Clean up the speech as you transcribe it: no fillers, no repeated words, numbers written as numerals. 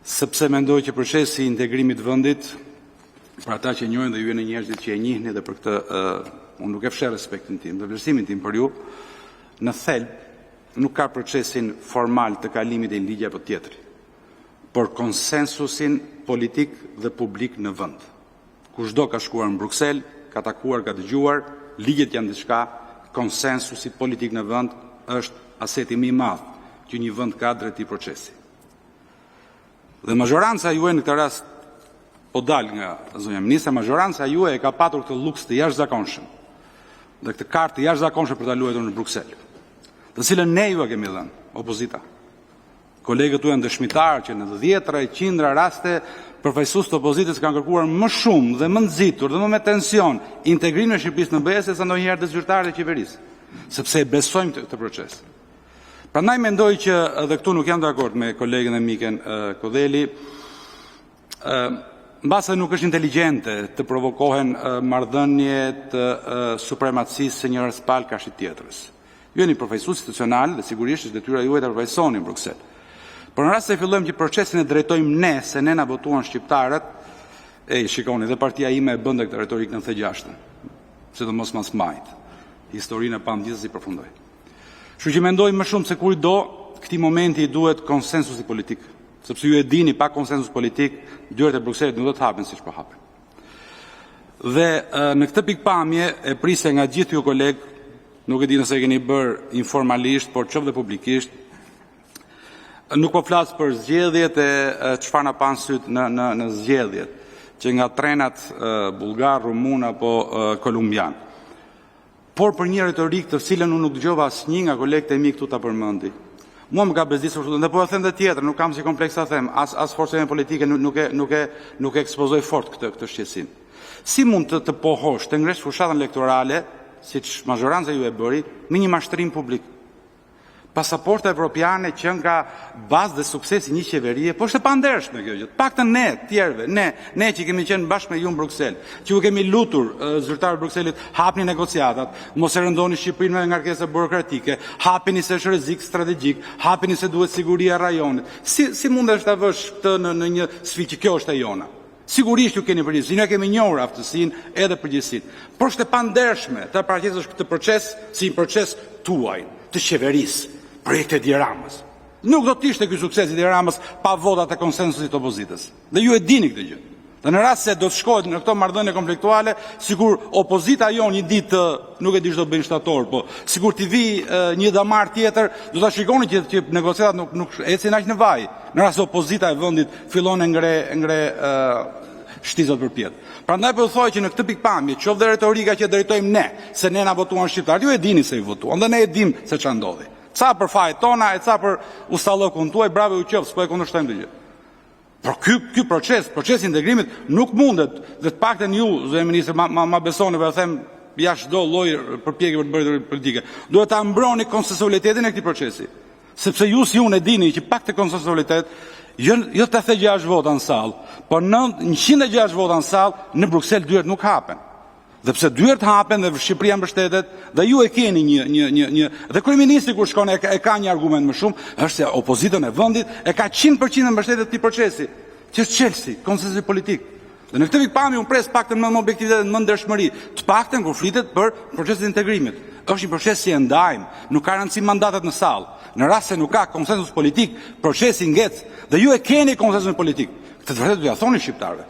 sepse mendoj që procesi i integrimit vendit, për ata që njohin dhe ju jeni njerëzit që e njihni dhe për këtë unë nuk e fshe respektin tim dhe vlerësimin tim për ju, në thelb nuk ka procesin formal të kalimit e një ligje apo tjetri, por konsensusin politik dhe publik në vend. Kushdo ka shkuar në Bruksel, ka takuar, ka dëgjuar, ligjet janë diçka, konsensusi politik në vend është aseti më i madh që një vend ka drejt i procesi. Dhe majoranca juaj në këtë rast po dal nga zonja ministre, majoranca juaj e ka patur këtë luks të jashtëzakonshëm dhe këtë kartë të jashtëzakonshme për ta luajtur në Bruksel, të cilën ne ju e kemi dhënë, opozita. Kolegët tu janë dëshmitarë që në 10 e 100 raste përfaqësues të opozitës kanë kërkuar më shumë dhe më nxitur dhe më me tension integrimin e Shqipërisë në BE se sa ndonjëherë të zyrtarët e qeverisë, sepse e besojmë këtë proces. Prandaj mendoj që edhe këtu nuk jam dakord me kolegen e miken Kodeli, mbase nuk është inteligjente të provokohen marrëdhënie të supremacisë së njërës palë kashit tjetrës. Ju jeni përfaqësues institucional dhe sigurisht është detyra juaj të përfaqësoni në Bruksel. Por në rast se fillojmë që procesin e drejtojmë ne, se ne na votuan shqiptarët, shikoni, dhe partia ime e bënde këtë retorikë në 96-ën, sidomos mas majt. Historinë e pam gjithsesi përfundoi. Kështu që mendoj më shumë se kur do, këtij momenti i duhet konsensusi politik, sepse ju e dini pa konsensus politik, dyert e Brukselit nuk do të hapen siç po hapen. Dhe në këtë pikpamje e prisja nga gjithë ju kolegë, nuk e di nëse e keni bërë informalisht, por qoftë dhe publikisht, nuk po flas për zgjedhjet e çfarë na pan syt në zgjedhjet, që nga trenat bullgar, rumun apo kolumbian. Por për një retorikë të cilën unë nuk dëgjova asnjë nga kolegët e mi këtu ta përmendi. Mua më ka bezdisur dhe po e them edhe tjetër, nuk kam si kompleks ta them, as forcën politike nuk e ekspozoj fort këtë shqetësim. Si mund të pohosh, të ngresh fushatën elektorale, siç majoranca ju e bëri, me një mashtrim publik? Pasaporta evropiane që nga bazë dhe suksesi një qeverie, po është e pandershme kjo gjë. Paktën ne, tjerëve, ne që kemi qenë bashkë me ju në Bruksel, që ju kemi lutur zyrtarët Brukselit, hapni negociatat, mos e rëndoni Shqipërinë me ngarkesa burokratike, hapini se është rrezik strategjik, hapini se duhet siguria e rajonit. Si mundesh ta vësh këtë në një sfidë që kjo është e jona? Sigurisht ju keni përgjegjësinë, ne kemi njohur aftësinë edhe përgjegjësinë. Por është e pandershme të paraqesesh këtë proces si një proces tuaj, të qeverisë. Projekte Edi Ramës. Nuk do të ishte ky sukses i Edi Ramës pa votat e konsensusit opozitës. Dhe ju e dini këtë gjë. Dhe në rast se do të shkohet në këto marrëdhënie konfliktuale, sikur opozita jon një ditë, nuk e di ç'do bëjnë shtator, po sikur t'i vi një damar tjetër, do ta shikoni që negociatat nuk ecin aq në vaj. Në rast se opozita e vendit fillon e ngre shtizat përpjet. Prandaj po thoj që në këtë pikpamje, qoftë dhe retorika që drejtojmë ne, se ne na votuan shqiptarët, ju e dini se i votuan, dhe ne e dim se ç'a ndodhi. Ca për fajet tona e ca për ustallokun tuaj, bravo ju qoftë, s'po e kundërshtojmë këtë gjë. Por ky procesi integrimit nuk mundet, dhe të paktën ju, zotëri ministër, ma besoni, për them jashtë çdo lloj përpjekje për të bërë politike. Duhet ta mbroni konsensualitetin e këtij procesi. Sepse ju si unë e dini që pak të konsensualitet, jo 86 vota në sallë, por 106 vota në sallë, në Bruksel dyert nuk hapen. Dhe pse dyert hapen dhe Shqipëria mbështetet, dhe ju e keni një dhe kryeministri kur shkon e ka një argument më shumë, është se opozitën e vendit e ka 100% mbështetet këtij procesi, që është Chelsea, konsensusi politik. Dhe në këtë pikpamje unë pres paktën më objektivitet dhe më ndershmëri, të paktën kur flitet për procesin e integrimit. Është një proces që e ndajmë, nuk ka rëndësi mandatet në sallë. Në rast se nuk ka konsensus politik, procesi ngec dhe ju e keni konsensusin politik. Këtë vërtet do ja thoni shqiptarëve.